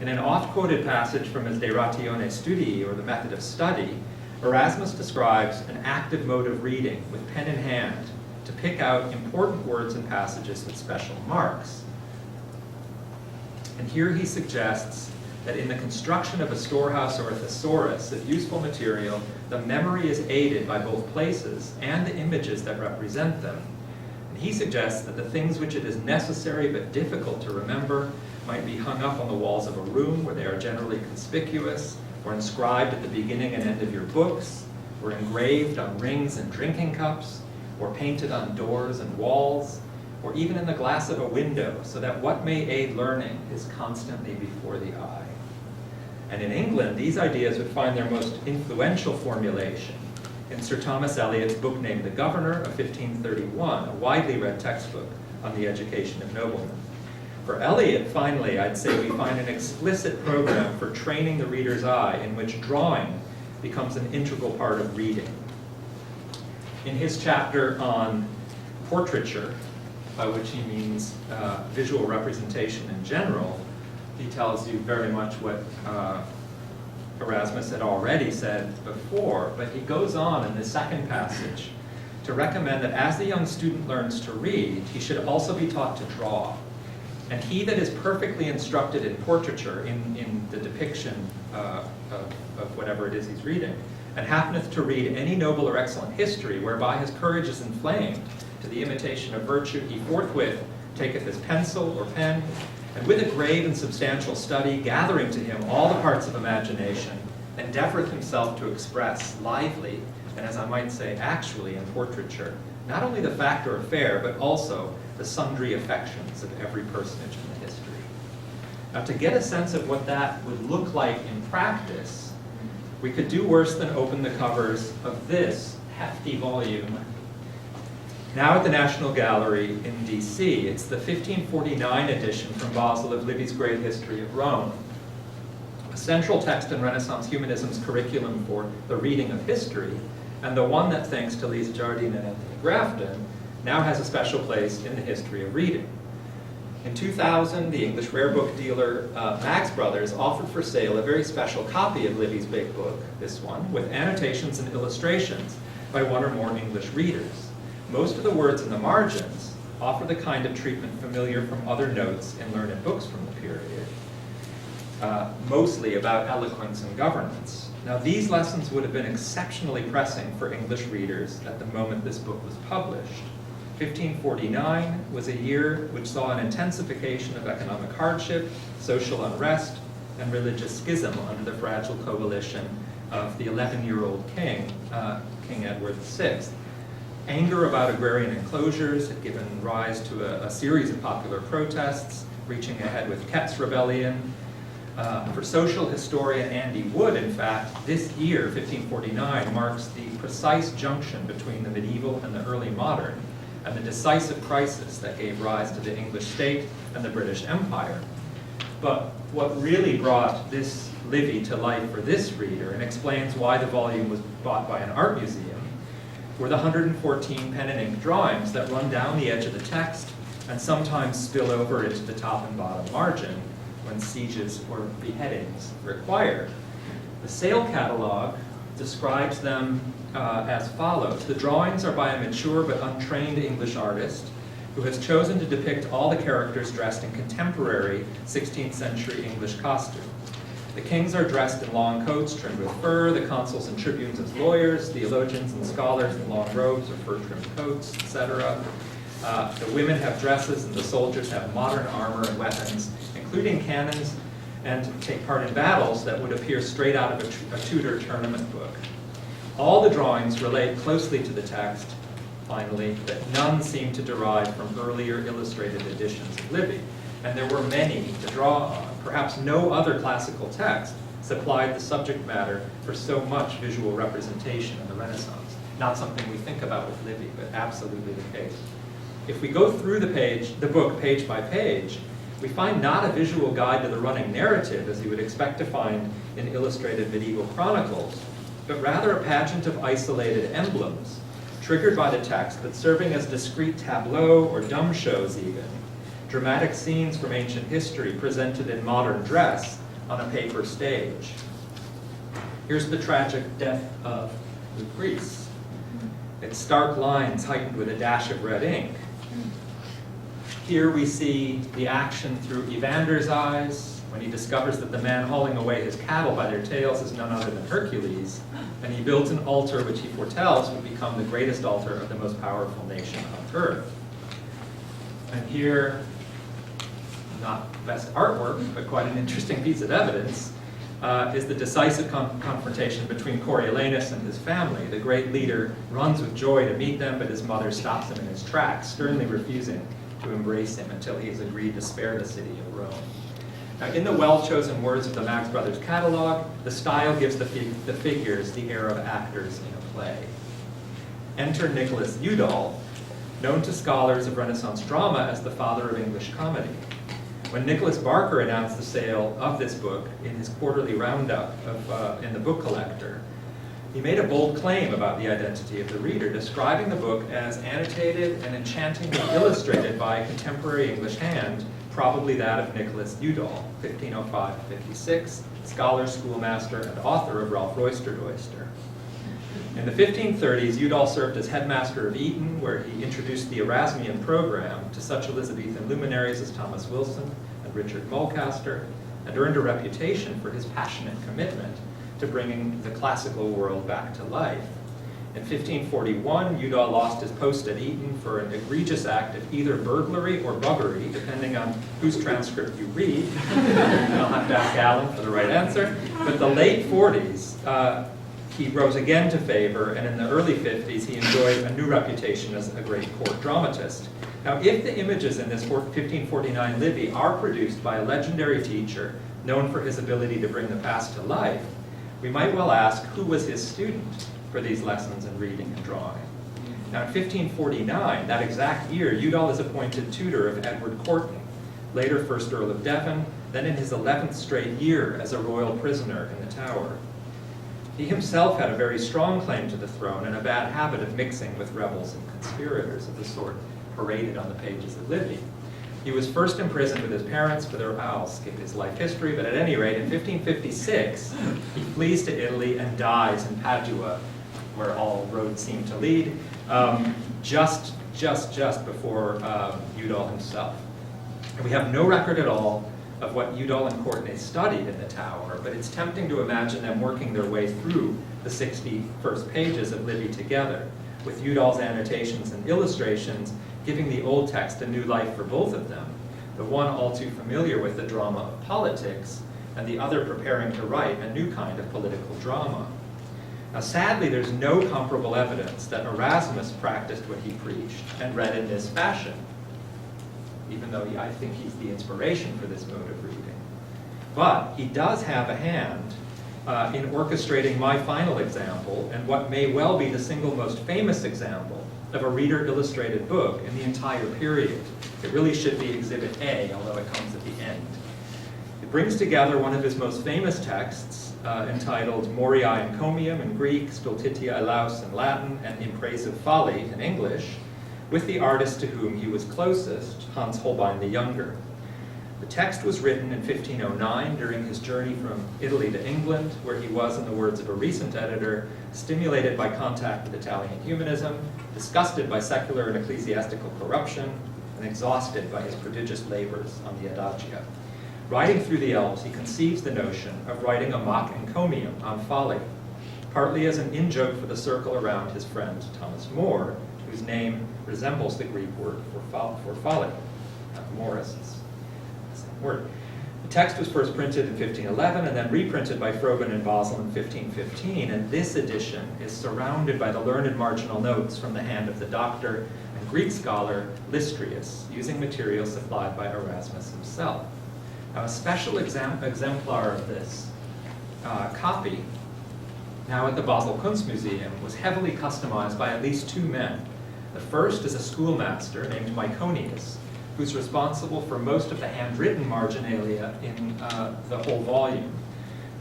In an oft-quoted passage from his De Ratione Studii, or the method of study, Erasmus describes an active mode of reading with pen in hand to pick out important words and passages with special marks. And here he suggests that in the construction of a storehouse or a thesaurus of useful material, the memory is aided by both places and the images that represent them. And he suggests that the things which it is necessary but difficult to remember might be hung up on the walls of a room where they are generally conspicuous, or inscribed at the beginning and end of your books, or engraved on rings and drinking cups, or painted on doors and walls, or even in the glass of a window, so that what may aid learning is constantly before the eye. And in England, these ideas would find their most influential formulation in Sir Thomas Elyot's book named The Governor of 1531, a widely read textbook on the education of noblemen. For Eliot, finally, I'd say we find an explicit program for training the reader's eye in which drawing becomes an integral part of reading. In his chapter on portraiture, by which he means visual representation in general, he tells you very much what Erasmus had already said before, but he goes on in the second passage to recommend that as the young student learns to read, he should also be taught to draw. And he that is perfectly instructed in portraiture, in the depiction of whatever it is he's reading, and happeneth to read any noble or excellent history, whereby his courage is inflamed to the imitation of virtue, he forthwith taketh his pencil or pen, and with a grave and substantial study, gathering to him all the parts of imagination, endeavoreth himself to express lively, and as I might say, actually in portraiture, not only the fact or affair, but also the sundry affections of every personage in the history. Now, to get a sense of what that would look like in practice, we could do worse than open the covers of this hefty volume. Now at the National Gallery in DC, it's the 1549 edition from Basel of Livy's Great History of Rome. A central text in Renaissance humanism's curriculum for the reading of history, and the one that, thanks to Lisa Jardine and Anthony Grafton, now has a special place in the history of reading. In 2000, the English rare book dealer Max Brothers offered for sale a very special copy of Livy's big book, this one, with annotations and illustrations by one or more English readers. Most of the words in the margins offer the kind of treatment familiar from other notes in learned books from the period, mostly about eloquence and governance. Now, these lessons would have been exceptionally pressing for English readers at the moment this book was published. 1549 was a year which saw an intensification of economic hardship, social unrest, and religious schism under the fragile coalition of the 11-year-old king, King Edward VI. Anger about agrarian enclosures had given rise to a series of popular protests, reaching ahead with Kett's Rebellion. For social historian Andy Wood, in fact, this year, 1549, marks the precise junction between the medieval and the early modern, and the decisive crisis that gave rise to the English state and the British Empire. But what really brought this Livy to life for this reader, and explains why the volume was bought by an art museum, were the 114 pen and ink drawings that run down the edge of the text and sometimes spill over into the top and bottom margin when sieges or beheadings required. The sale catalog describes them as follows. The drawings are by a mature but untrained English artist who has chosen to depict all the characters dressed in contemporary 16th century English costume. The kings are dressed in long coats trimmed with fur, the consuls and tribunes as lawyers, theologians and scholars in long robes or fur-trimmed coats, etc. The women have dresses and the soldiers have modern armor and weapons, including cannons, and take part in battles that would appear straight out of a Tudor tournament book. All the drawings relate closely to the text, finally, but none seem to derive from earlier illustrated editions of Livy, and there were many to draw on. Perhaps no other classical text supplied the subject matter for so much visual representation in the Renaissance. Not something we think about with Livy, but absolutely the case. If we go through the book page by page, we find not a visual guide to the running narrative, as you would expect to find in illustrated medieval chronicles, but rather a pageant of isolated emblems, triggered by the text, but serving as discrete tableaux or dumb shows even. Dramatic scenes from ancient history presented in modern dress, on a paper stage. Here's the tragic death of Lucrece. Its stark lines heightened with a dash of red ink. Here we see the action through Evander's eyes, when he discovers that the man hauling away his cattle by their tails is none other than Hercules, and he builds an altar which he foretells will become the greatest altar of the most powerful nation on earth. And here, not best artwork, but quite an interesting piece of evidence, is the decisive confrontation between Coriolanus and his family. The great leader runs with joy to meet them, but his mother stops him in his tracks, sternly refusing to embrace him until he has agreed to spare the city of Rome. Now, in the well-chosen words of the Marx Brothers catalog, the style gives the figures the air of actors in a play. Enter Nicholas Udall, known to scholars of Renaissance drama as the father of English comedy. When Nicholas Barker announced the sale of this book in his quarterly roundup in the Book Collector, he made a bold claim about the identity of the reader, describing the book as annotated and enchantingly illustrated by a contemporary English hand, probably that of Nicholas Udall, 1505-56, scholar, schoolmaster, and author of Ralph Roister Doister. In the 1530s, Udall served as headmaster of Eton, where he introduced the Erasmian program to such Elizabethan luminaries as Thomas Wilson and Richard Mulcaster, and earned a reputation for his passionate commitment to bringing the classical world back to life. In 1541, Udall lost his post at Eton for an egregious act of either burglary or buggery, depending on whose transcript you read. I'll have to ask Alan for the right answer. But the late 40s, he rose again to favor, and in the early 50s, he enjoyed a new reputation as a great court dramatist. Now, if the images in this 1549 Livy are produced by a legendary teacher known for his ability to bring the past to life, we might well ask who was his student for these lessons in reading and drawing. Now, in 1549, that exact year, Udall is appointed tutor of Edward Courtenay, later First Earl of Devon, then in his 11th straight year as a royal prisoner in the Tower. He himself had a very strong claim to the throne and a bad habit of mixing with rebels and conspirators of the sort paraded on the pages of Livy. He was first imprisoned with his parents for their, I'll skip his life history, but at any rate, in 1556, he flees to Italy and dies in Padua, where all roads seem to lead, just before Udall himself. And we have no record at all of what Udall and Courtenay studied in the Tower, but it's tempting to imagine them working their way through the 61st pages of Livy together, with Udall's annotations and illustrations giving the old text a new life for both of them, the one all too familiar with the drama of politics, and the other preparing to write a new kind of political drama. Now, sadly, there's no comparable evidence that Erasmus practiced what he preached and read in this fashion, even though I think he's the inspiration for this mode of reading. But he does have a hand in orchestrating my final example, and what may well be the single most famous example of a reader-illustrated book in the entire period. It really should be Exhibit A, although it comes at the end. It brings together one of his most famous texts, entitled Moriae Encomium in Greek, Stultitia Ilaus in Latin, and In Praise of Folly in English, with the artist to whom he was closest, Hans Holbein the Younger. The text was written in 1509 during his journey from Italy to England, where he was, in the words of a recent editor, stimulated by contact with Italian humanism, disgusted by secular and ecclesiastical corruption, and exhausted by his prodigious labors on the Adagia. Riding through the Alps, he conceives the notion of writing a mock encomium on folly, partly as an in-joke for the circle around his friend Thomas More, whose name resembles the Greek word for folly, Morris. Word. The text was first printed in 1511 and then reprinted by Froben in Basel in 1515, and this edition is surrounded by the learned marginal notes from the hand of the doctor and Greek scholar Lystrius, using materials supplied by Erasmus himself. Now, a special exemplar of this copy, now at the Basel Kunstmuseum, was heavily customized by at least two men. The first is a schoolmaster named Myconius, who's responsible for most of the handwritten marginalia in the whole volume.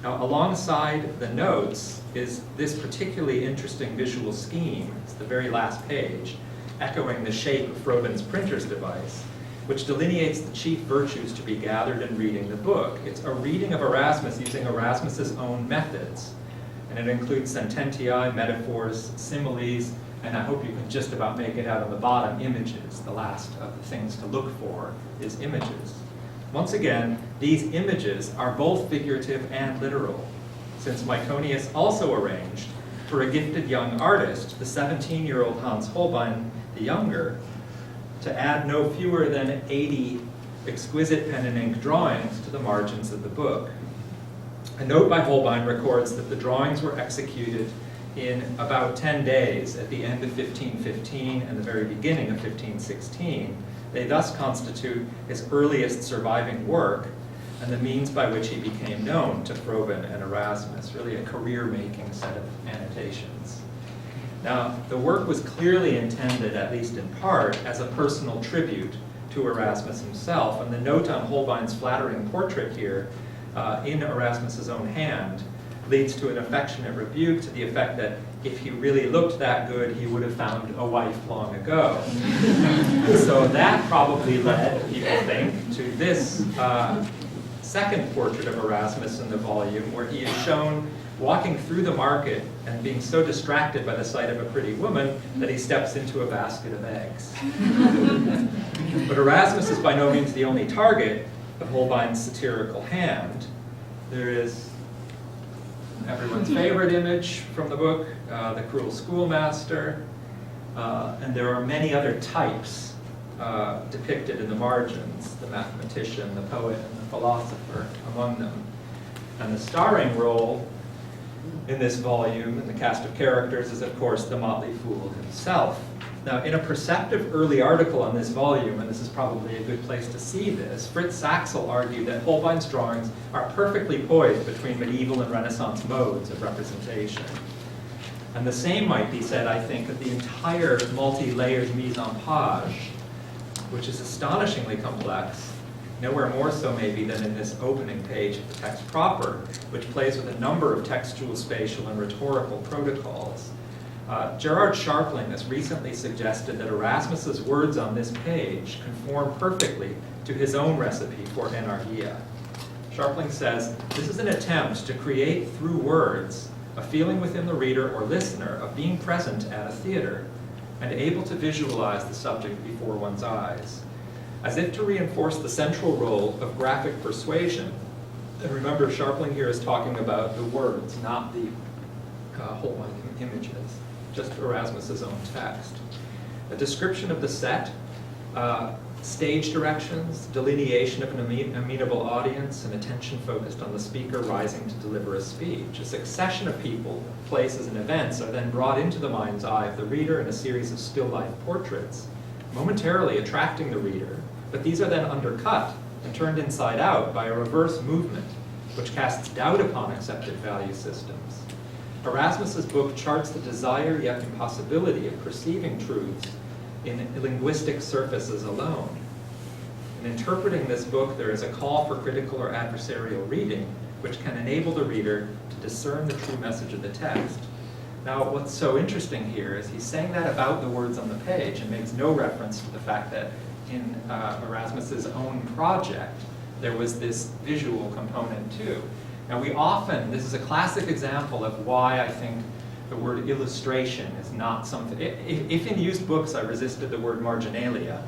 Now, alongside the notes is this particularly interesting visual scheme. It's the very last page, echoing the shape of Froben's printer's device. which delineates the chief virtues to be gathered in reading the book. It's a reading of Erasmus using Erasmus's own methods, and it includes sententiae, metaphors, similes, and I hope you can just about make it out on the bottom, images. The last of the things to look for is images. Once again, these images are both figurative and literal, since Myconius also arranged for a gifted young artist, the 17-year-old Hans Holbein the Younger, to add no fewer than 80 exquisite pen and ink drawings to the margins of the book. A note by Holbein records that the drawings were executed in about 10 days at the end of 1515 and the very beginning of 1516. They thus constitute his earliest surviving work and the means by which he became known to Froben and Erasmus, really a career-making set of annotations. Now, the work was clearly intended, at least in part, as a personal tribute to Erasmus himself, and the note on Holbein's flattering portrait here, in Erasmus's own hand, leads to an affectionate rebuke to the effect that if he really looked that good, he would have found a wife long ago. So that probably led, people think, to this second portrait of Erasmus in the volume, where he is shown walking through the market and being so distracted by the sight of a pretty woman that he steps into a basket of eggs. But Erasmus is by no means the only target of Holbein's satirical hand. There is everyone's favorite image from the book, the Cruel Schoolmaster, and there are many other types depicted in the margins, the mathematician, the poet, and the philosopher among them. And the starring role in this volume, in the cast of characters, is of course the motley fool himself. Now, in a perceptive early article on this volume, and this is probably a good place to see this, Fritz Saxel argued that Holbein's drawings are perfectly poised between medieval and Renaissance modes of representation. And the same might be said, I think, of the entire multi-layered mise-en-page, which is astonishingly complex, nowhere more so maybe than in this opening page of the text proper, which plays with a number of textual, spatial, and rhetorical protocols. Gerard Sharpling has recently suggested that Erasmus's words on this page conform perfectly to his own recipe for enargia. Sharpling says, this is an attempt to create through words a feeling within the reader or listener of being present at a theater and able to visualize the subject before one's eyes, as if to reinforce the central role of graphic persuasion. And remember, Sharpling here is talking about the words, not the Holbein images, just Erasmus's own text. A description of the set, stage directions, delineation of an amenable audience, and attention focused on the speaker rising to deliver a speech. A succession of people, places, and events are then brought into the mind's eye of the reader in a series of still life portraits, momentarily attracting the reader, but these are then undercut and turned inside out by a reverse movement, which casts doubt upon accepted value systems. Erasmus's book charts the desire yet impossibility of perceiving truths in linguistic surfaces alone. In interpreting this book, there is a call for critical or adversarial reading, which can enable the reader to discern the true message of the text. Now, what's so interesting here is he's saying that about the words on the page and makes no reference to the fact that in Erasmus's own project, there was this visual component too. Now we often, this is a classic example of why I think the word illustration is not something, if in used books I resisted the word marginalia,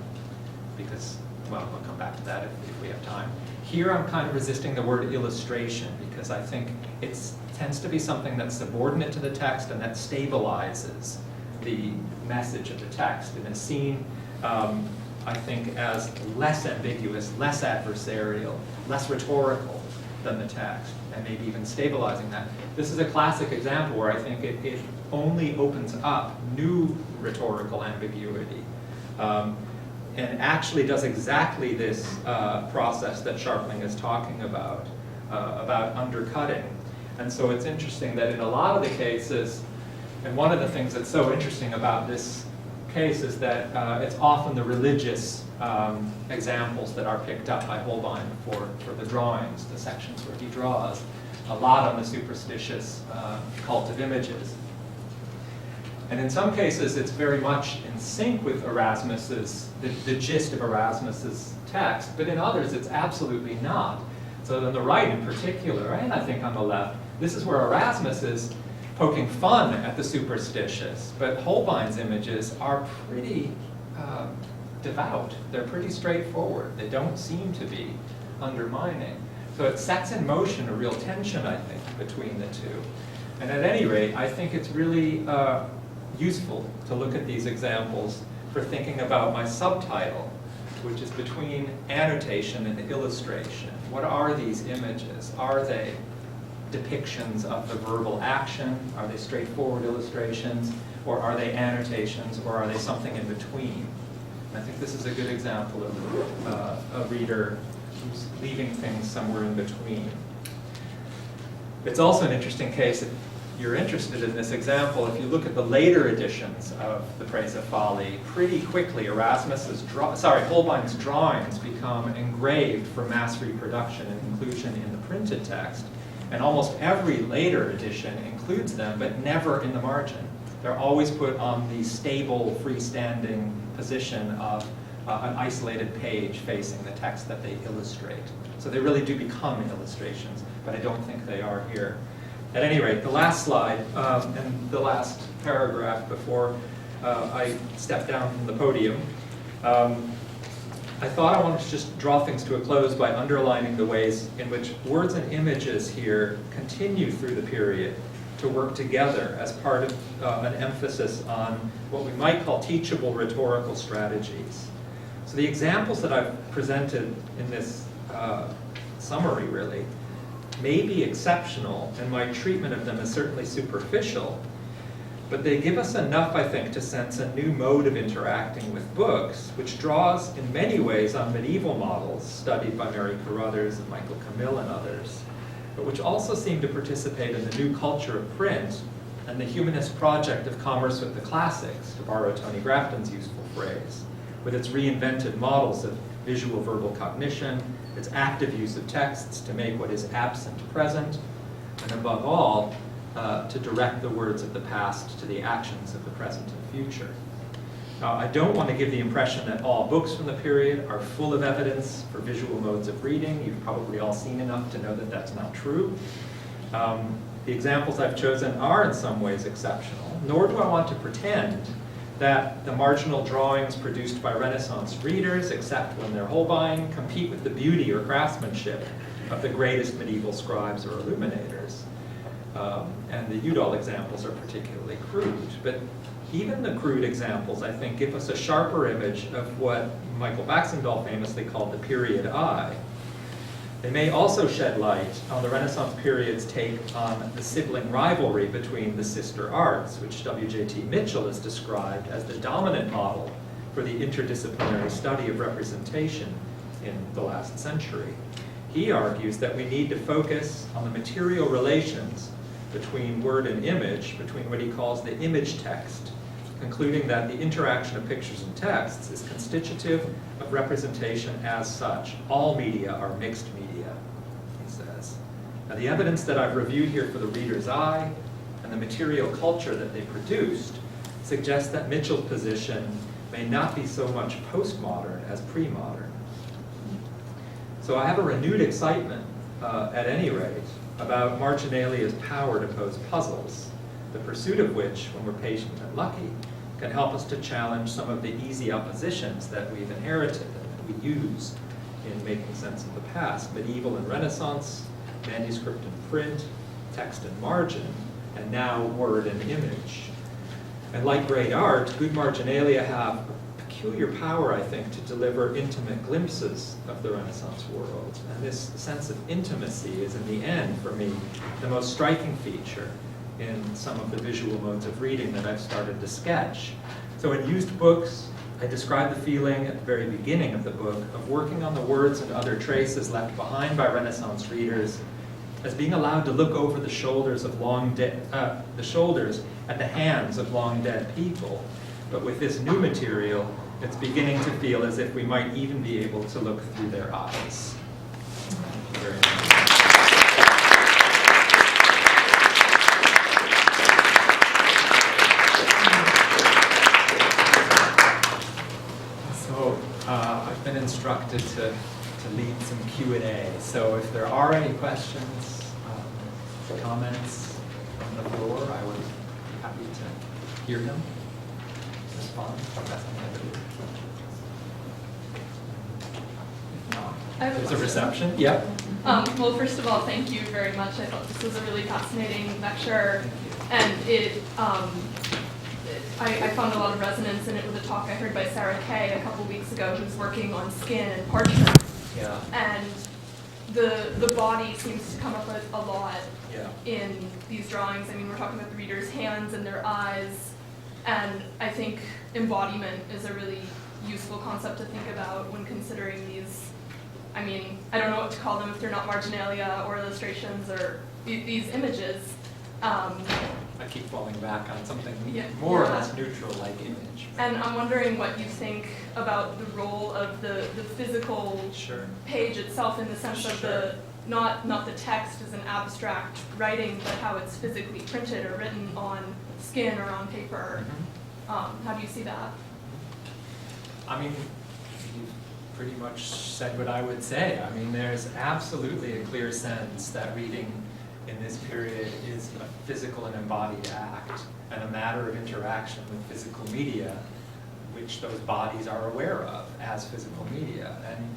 because, well, we'll come back to that if we have time. Here I'm kind of resisting the word illustration because I think it tends to be something that's subordinate to the text and that stabilizes the message of the text and is seen, I think, as less ambiguous, less adversarial, less rhetorical than the text, and maybe even stabilizing that. This is a classic example where I think it only opens up new rhetorical ambiguity and actually does exactly this process that Sharpling is talking about undercutting. And so it's interesting that in a lot of the cases, and one of the things that's so interesting about this case is that it's often the religious examples that are picked up by Holbein for the drawings, the sections where he draws, a lot on the superstitious cult of images. And in some cases, it's very much in sync with Erasmus's, the gist of Erasmus's text, but in others, it's absolutely not. So on the right in particular, and I think on the left, this is where Erasmus is poking fun at the superstitious, but Holbein's images are pretty devout. They're pretty straightforward. They don't seem to be undermining. So it sets in motion a real tension, I think, between the two. And at any rate, I think it's really useful to look at these examples for thinking about my subtitle, which is between annotation and illustration. What are these images? Are they depictions of the verbal action? Are they straightforward illustrations? Or are they annotations? Or are they something in between? And I think this is a good example of a reader who's leaving things somewhere in between. It's also an interesting case, if you're interested in this example, if you look at the later editions of the Praise of Folly, pretty quickly Holbein's drawings become engraved for mass reproduction and inclusion in the printed text. And almost every later edition includes them, but never in the margin. They're always put on the stable, freestanding position of an isolated page facing the text that they illustrate. So they really do become illustrations, but I don't think they are here. At any rate, the last slide and the last paragraph before I step down from the podium, I thought I wanted to just draw things to a close by underlining the ways in which words and images here continue through the period to work together as part of an emphasis on what we might call teachable rhetorical strategies. So the examples that I've presented in this summary, really, may be exceptional, and my treatment of them is certainly superficial, but they give us enough, I think, to sense a new mode of interacting with books, which draws in many ways on medieval models studied by Mary Carruthers and Michael Camille and others, but which also seem to participate in the new culture of print and the humanist project of commerce with the classics, to borrow Tony Grafton's useful phrase, with its reinvented models of visual verbal cognition, its active use of texts to make what is absent present, and above all, to direct the words of the past to the actions of the present and future. Now, I don't want to give the impression that all books from the period are full of evidence for visual modes of reading. You've probably all seen enough to know that that's not true. The examples I've chosen are in some ways exceptional, nor do I want to pretend that the marginal drawings produced by Renaissance readers, except when they're Holbein, compete with the beauty or craftsmanship of the greatest medieval scribes or illuminators. And the Udall examples are particularly crude. But even the crude examples, I think, give us a sharper image of what Michael Baxendale famously called the period eye. They may also shed light on the Renaissance period's take on the sibling rivalry between the sister arts, which W.J.T. Mitchell has described as the dominant model for the interdisciplinary study of representation in the last century. He argues that we need to focus on the material relations between word and image, between what he calls the image text, concluding that the interaction of pictures and texts is constitutive of representation as such. All media are mixed media, he says. Now, the evidence that I've reviewed here for the reader's eye and the material culture that they produced suggests that Mitchell's position may not be so much postmodern as pre-modern. So I have a renewed excitement, at any rate, about marginalia's power to pose puzzles, the pursuit of which, when we're patient and lucky, can help us to challenge some of the easy oppositions that we've inherited and that we use in making sense of the past. Medieval and Renaissance, manuscript and print, text and margin, and now word and image. And like great art, good marginalia have a peculiar power, I think, to deliver intimate glimpses of the Renaissance world. And this sense of intimacy is, in the end, for me, the most striking feature in some of the visual modes of reading that I've started to sketch. So in used books, I describe the feeling at the very beginning of the book of working on the words and other traces left behind by Renaissance readers as being allowed to look over the shoulders of at the hands of long dead people. But with this new material, it's beginning to feel as if we might even be able to look through their eyes. Thank you very much. wanted to lead some Q&A. So if there are any questions, comments on the floor, I would be happy to hear them, respond. If not, there's a reception. Yep. Well, first of all, thank you very much. I thought this was a really fascinating lecture, and I found a lot of resonance in it with a talk I heard by Sarah Kay a couple weeks ago, who's working on skin and parchment. Yeah. And the body seems to come up a lot in these drawings. I mean, we're talking about the reader's hands and their eyes, and I think embodiment is a really useful concept to think about when considering these. I mean, I don't know what to call them if they're not marginalia or illustrations or these images. I keep falling back on something more or less neutral, like image. And I'm wondering what you think about the role of the physical page itself, in the sense of the not the text as an abstract writing, but how it's physically printed or written on skin or on paper. Mm-hmm. How do you see that? I mean, you've pretty much said what I would say. I mean, there's absolutely a clear sense that reading in this period is a physical and embodied act, and a matter of interaction with physical media, which those bodies are aware of as physical media. And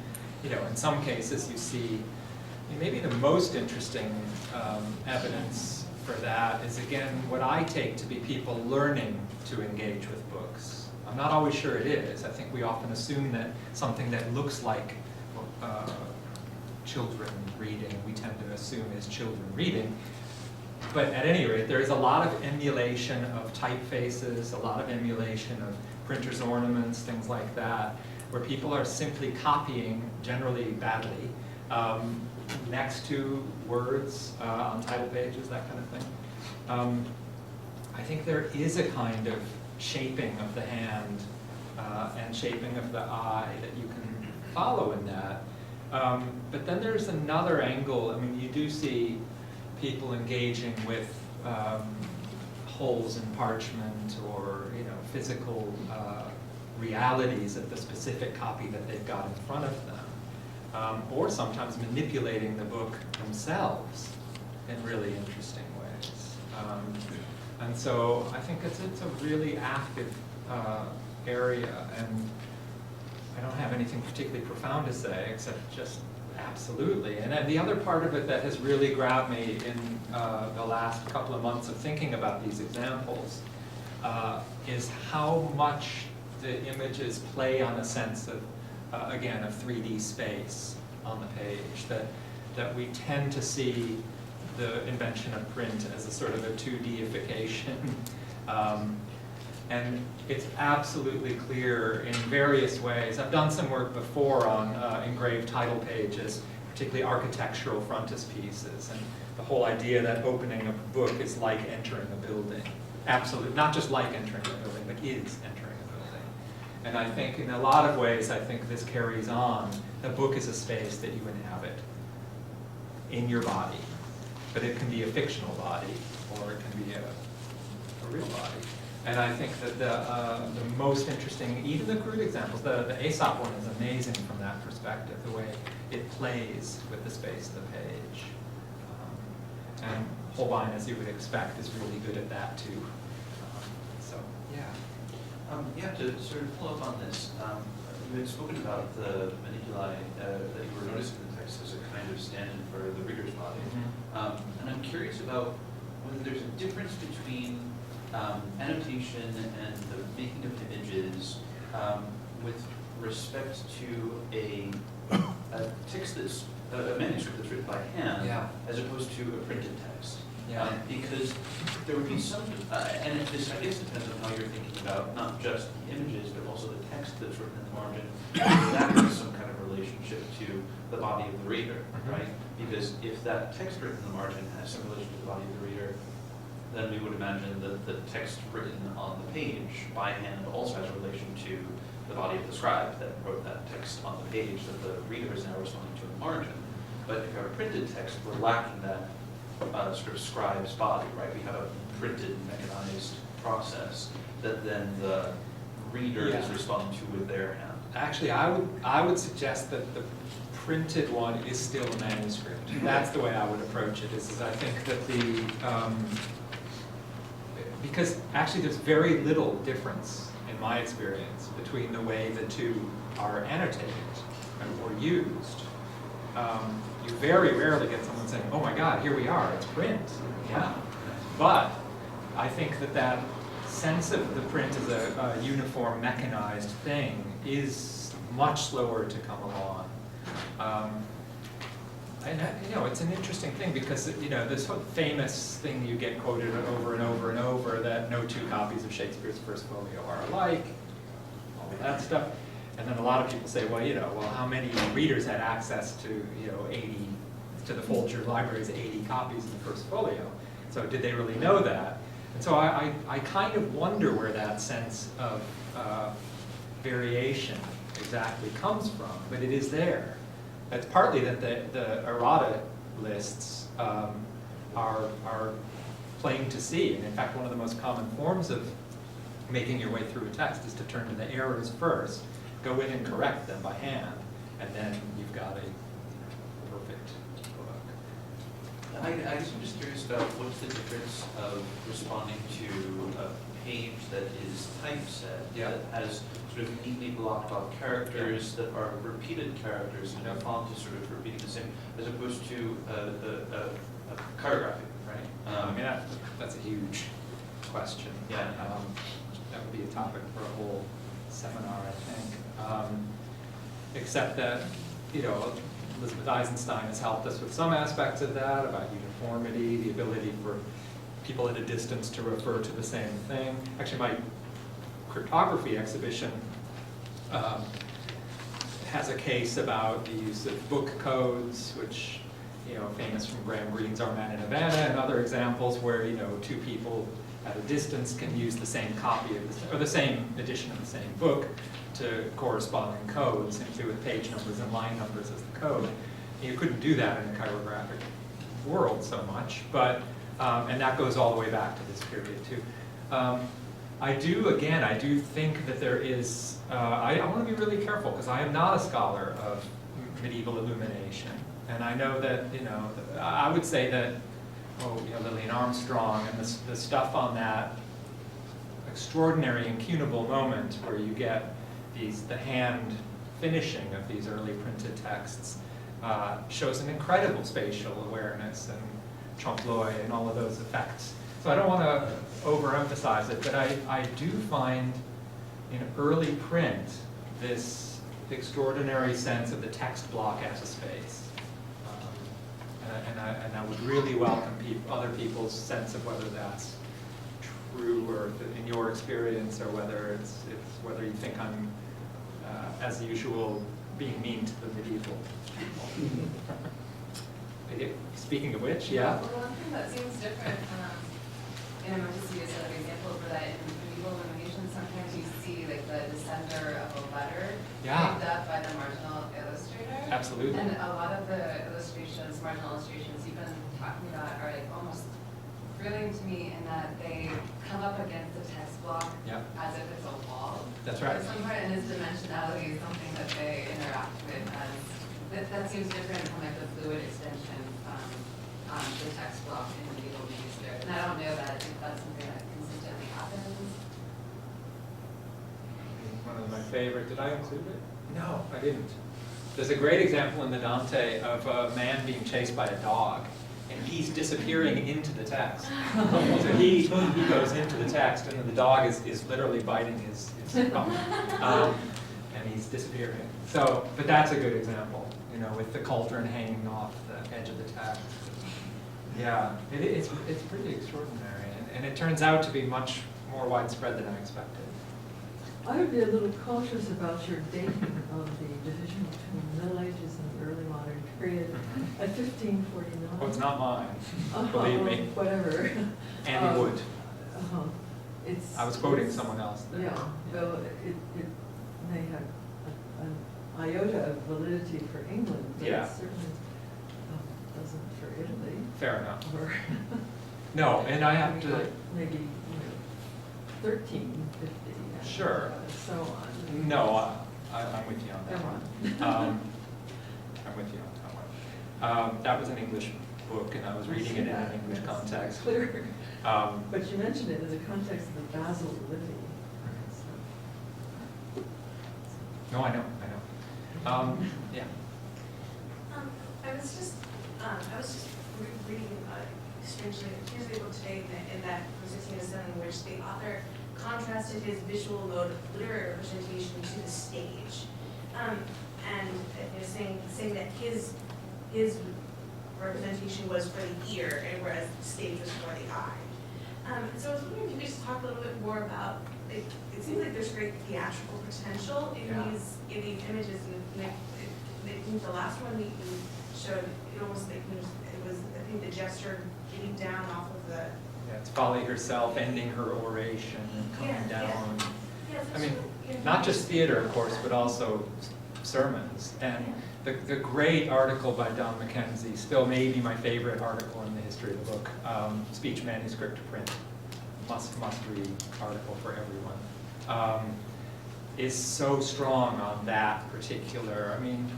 in some cases you see, maybe the most interesting evidence for that is, again, what I take to be people learning to engage with books. I'm not always sure it is. I think we often assume that something that looks like children reading, we tend to assume is children reading. But at any rate, there is a lot of emulation of typefaces, a lot of emulation of printer's ornaments, things like that, where people are simply copying, generally badly, next to words on title pages, that kind of thing. I think there is a kind of shaping of the hand and shaping of the eye that you can follow in that. But then there's another angle. I mean, you do see people engaging with holes in parchment, or physical realities of the specific copy that they've got in front of them, or sometimes manipulating the book themselves in really interesting ways. And so I think it's a really active area, and I don't have anything particularly profound to say, except just absolutely. And then the other part of it that has really grabbed me in the last couple of months of thinking about these examples is how much the images play on a sense of, again, of 3D space on the page, that we tend to see the invention of print as a sort of a 2D-ification. And it's absolutely clear in various ways. I've done some work before on engraved title pages, particularly architectural frontispieces, and the whole idea that opening a book is like entering a building. Absolutely, not just like entering a building, but is entering a building. And I think in a lot of ways, I think this carries on. The book is a space that you inhabit in your body, but it can be a fictional body, or it can be a real body. And I think that the most interesting, even the crude examples, the Aesop one is amazing from that perspective, the way it plays with the space of the page. And Holbein, as you would expect, is really good at that too. So, yeah. Yeah, to sort of follow up on this, you had spoken about the maniculi that you were noticing in the text as a kind of stand-in for the reader's body. Mm-hmm. And I'm curious about whether there's a difference between annotation and the making of images with respect to a text that's a manuscript that's written by hand, as opposed to a printed text. Because there would be some, and this I guess depends on how you're thinking about not just the images, but also the text that's written in the margin. That has some kind of relationship to the body of the reader, right? Because if that text written in the margin has some relation to the body of the reader, then we would imagine that the text written on the page by hand also has a relation to the body of the scribe that wrote that text on the page that the reader is now responding to in the margin. But if you have a printed text, we're lacking that sort of scribe's body, right? We have a printed, mechanized process that then the reader is responding to with their hand. Actually, I would suggest that the printed one is still a manuscript. That's the way I would approach it. Is I think that because actually there's very little difference in my experience between the way the two are annotated or used. You very rarely get someone saying, "Oh my God, here we are, it's print." Yeah, but I think that sense of the print as a uniform, mechanized thing is much slower to come along. And it's an interesting thing because this famous thing you get quoted over and over and over, that no two copies of Shakespeare's First Folio are alike, all of that stuff. And then a lot of people say, well, how many readers had access to 80 to the Folger Library's 80 copies of the First Folio? So did they really know that? And so I kind of wonder where that sense of variation exactly comes from, but it is there. It's partly that the errata lists are plain to see. And in fact, one of the most common forms of making your way through a text is to turn to the errors first, go in and correct them by hand, and then you've got a perfect book. I guess I'm just curious about what's the difference of responding to a page that is typeset, that has sort of neatly blocked off characters that are repeated characters, and the font is sort of repeating the same, as opposed to a cartographic, right? That's a huge question. Yeah. That would be a topic for a whole seminar, I think. Except that, Elizabeth Eisenstein has helped us with some aspects of that, about uniformity, the ability for people at a distance to refer to the same thing. Actually, my cryptography exhibition has a case about the use of book codes, which, famous from Graham Greene's Our Man in Havana, and other examples where, two people at a distance can use the same copy of or the same edition of the same book to corresponding codes, simply with page numbers and line numbers as the code. You couldn't do that in a chirographic world so much, but and that goes all the way back to this period too. I do think that there is, I want to be really careful because I am not a scholar of medieval illumination. And I know that, I would say that, Lillian Armstrong and the stuff on that extraordinary incunable moment where you get the hand finishing of these early printed texts shows an incredible spatial awareness and trompe-l'oeil and all of those effects. So I don't want to overemphasize it, but I do find in early print this extraordinary sense of the text block as a space. And I would really welcome other people's sense of whether that's true or in your experience, or whether whether you think I'm, as usual, being mean to the medieval people. Speaking of which, yeah. Well, one thing that seems different, and I'm going to see a set of examples for that in medieval illumination, sometimes you see like the center of a letter picked up by the marginal illustrator. Absolutely. And a lot of the illustrations, marginal illustrations you've been talking about are like almost thrilling to me in that they come up against the text block as if it's a wall. That's right. At some point in this dimensionality is something that they interact with as, that seems different from like the fluid extension on the text block in medieval manuscript. And I don't know that if that's something that consistently happens. One of my favorite, did I include it? No, I didn't. There's a great example in the Dante of a man being chased by a dog, and he's disappearing into the text. So he goes into the text, and the dog is literally biting his thumb, and he's disappearing. So, but that's a good example, with the cauldron hanging off the edge of the text. Yeah, it's pretty extraordinary, and it turns out to be much more widespread than I expected. I would be a little cautious about your dating of the division between the Middle Ages and the early modern period at 1549. Oh, it's not mine, believe me. Whatever. Andy Wood. It's. I was quoting someone else there. Yeah, though it may have an iota of validity for England, but it certainly doesn't for Italy. Fair enough. Or no, and I have to. Maybe 1350. Sure. So on. No, I'm with you on that Come one. on. I'm with you on that one. That was an English book, and I was reading it in an English context. Clear. Um, But you mentioned it in the context of the Basil Livy. no, I know. Yeah. I was just reading strangely Tuesday book today in that from 1607, in which the author contrasted his visual mode of literary representation to the stage, and saying that his representation was for the ear, and whereas the stage was for the eye. So I was wondering if you could just talk a little bit more about. It seems like there's great theatrical potential in these images, and I think the last one that you showed, it almost like it was I think the gesture getting down off of the. Yeah, it's Folly herself ending her oration and coming down. Yeah, I mean, not just theater, of course, but also sermons. And the great article by Don Mackenzie, still maybe my favorite article in the history of the book, Speech Manuscript to Print, must read article for everyone, is so strong on that particular, I mean,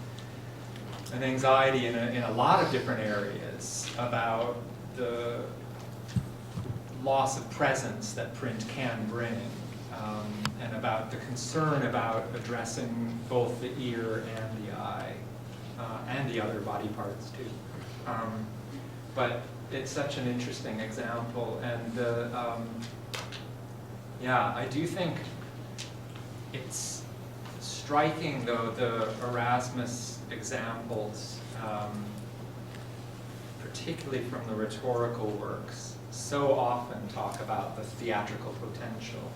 an anxiety in a lot of different areas about the loss of presence that print can bring, and about the concern about addressing both the ear and the eye, and the other body parts too. But it's such an interesting example, and yeah, I do think it's striking, though, the Erasmus examples, particularly from the rhetorical works, so often talk about the theatrical potential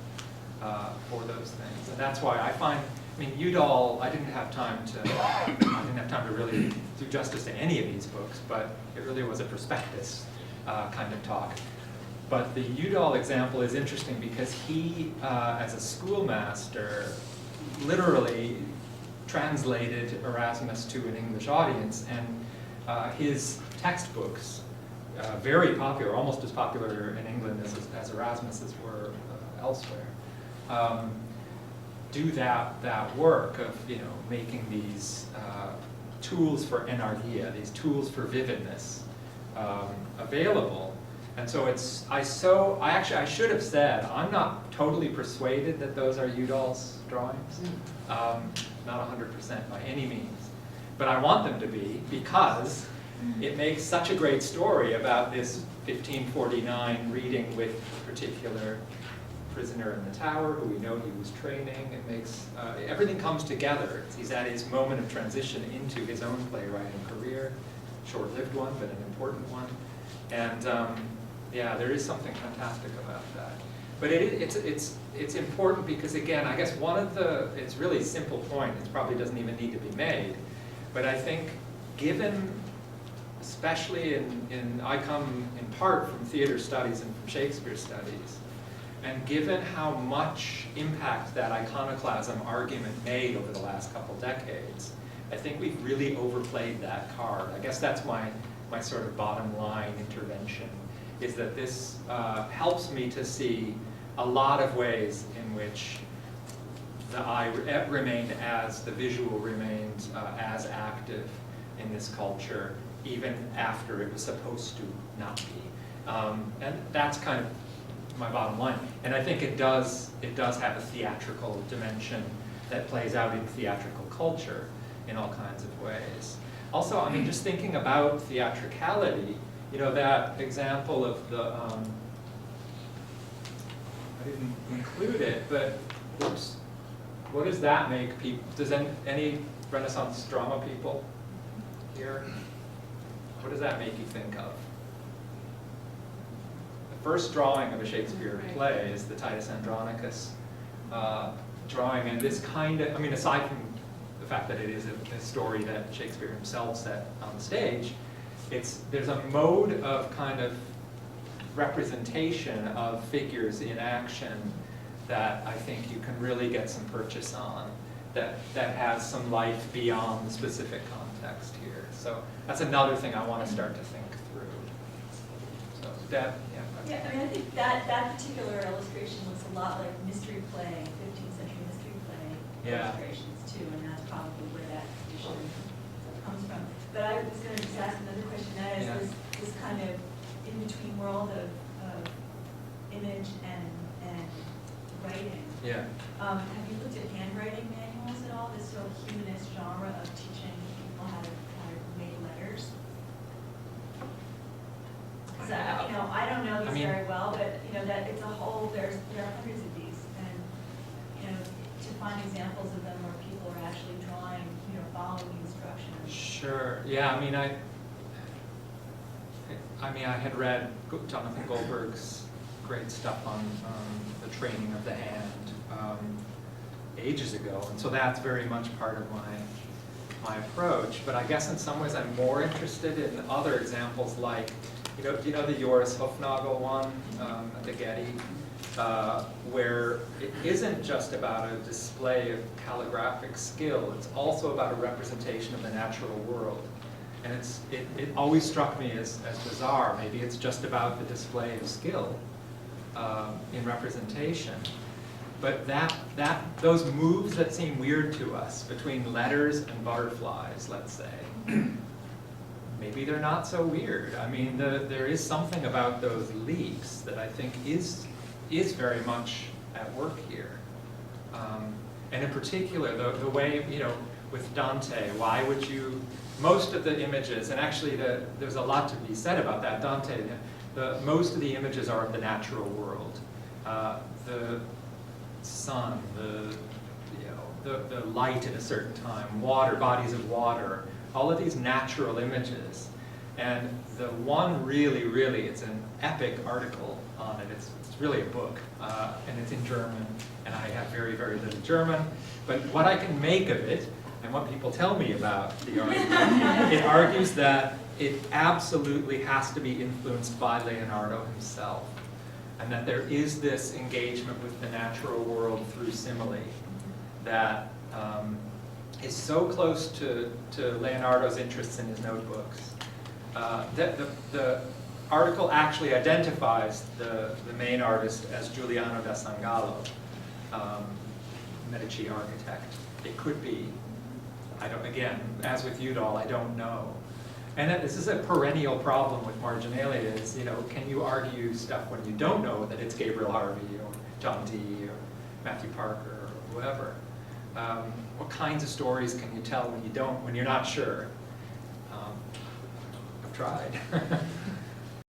for those things, and that's why I find. I mean, Udall. I didn't have time to really do justice to any of these books, but it really was a prospectus kind of talk. But the Udall example is interesting because he, as a schoolmaster, literally translated Erasmus to an English audience, and his textbooks, very popular, almost as popular in England as Erasmus's were elsewhere, do that work of making these tools for enargia, these tools for vividness available. And so I should have said, I'm not totally persuaded that those are Udall's drawings, not 100% by any means, but I want them to be, because it makes such a great story about this 1549 reading with a particular prisoner in the tower who we know he was training. It makes, everything comes together. He's at his moment of transition into his own playwriting career, short-lived one, but an important one. And yeah, there is something fantastic about that. But it's important because, again, I guess one of it's really a simple point, it probably doesn't even need to be made, but I think given, especially I come in part from theater studies and from Shakespeare studies, and given how much impact that iconoclasm argument made over the last couple decades, I think we've really overplayed that card. I guess that's my sort of bottom line intervention, is that this helps me to see a lot of ways in which the eye remained the visual remained as active in this culture, even after it was supposed to not be. And that's kind of my bottom line. And I think it does have a theatrical dimension that plays out in theatrical culture in all kinds of ways. Also, I mean, just thinking about theatricality, that example of the, I didn't include it, but what does that make people, does any Renaissance drama people here, what does that make you think of? The first drawing of a Shakespeare play is the Titus Andronicus drawing, and this kind of, I mean, aside from the fact that it is a story that Shakespeare himself set on the stage, there's a mode of kind of representation of figures in action that I think you can really get some purchase on, that has some life beyond the specific context here. So that's another thing I want to start to think through. So Deb, yeah. Yeah, I mean, I think that particular illustration looks a lot like mystery play, 15th century mystery play, Yeah. illustrations too, and that's probably where that tradition comes from. But I was gonna just ask another question, that is Yeah. this kind of in-between world of image and writing. Yeah. Have you looked at handwriting manuals at all, this sort of humanist genre of teaching people how to make letters? Because I don't know these very well, but that it's a whole, there are hundreds of these, and to find examples of them where people are actually drawing, following the instructions. Sure. Yeah. I had read Jonathan Goldberg's great stuff on the training of the hand ages ago, and so that's very much part of my approach. But I guess in some ways I'm more interested in other examples, like do you know the Joris Hufnagel one at the Getty, where it isn't just about a display of calligraphic skill; it's also about a representation of the natural world. And it always struck me as bizarre. Maybe it's just about the display of skill in representation. But those moves that seem weird to us between letters and butterflies, let's say, maybe they're not so weird. There is something about those leaps that I think is very much at work here. And in particular, the way, with Dante, why would you, most of the images, and actually there's a lot to be said about that. Dante, most of the images are of the natural world. The sun, the light at a certain time, water, bodies of water, all of these natural images. And the one really, it's an epic article on it. It's really a book, and it's in German, and I have very, very little German. But what I can make of it, and what people tell me about the article, it argues that it absolutely has to be influenced by Leonardo himself, and that there is this engagement with the natural world through simile that is so close to Leonardo's interests in his notebooks. The article actually identifies the main artist as Giuliano da Sangallo, Medici architect. It could be. Again, as with Udall, I don't know. And this is a perennial problem with marginalia is, can you argue stuff when you don't know that it's Gabriel Harvey or John Dee or Matthew Parker or whoever? What kinds of stories can you tell when you're not sure? I've tried.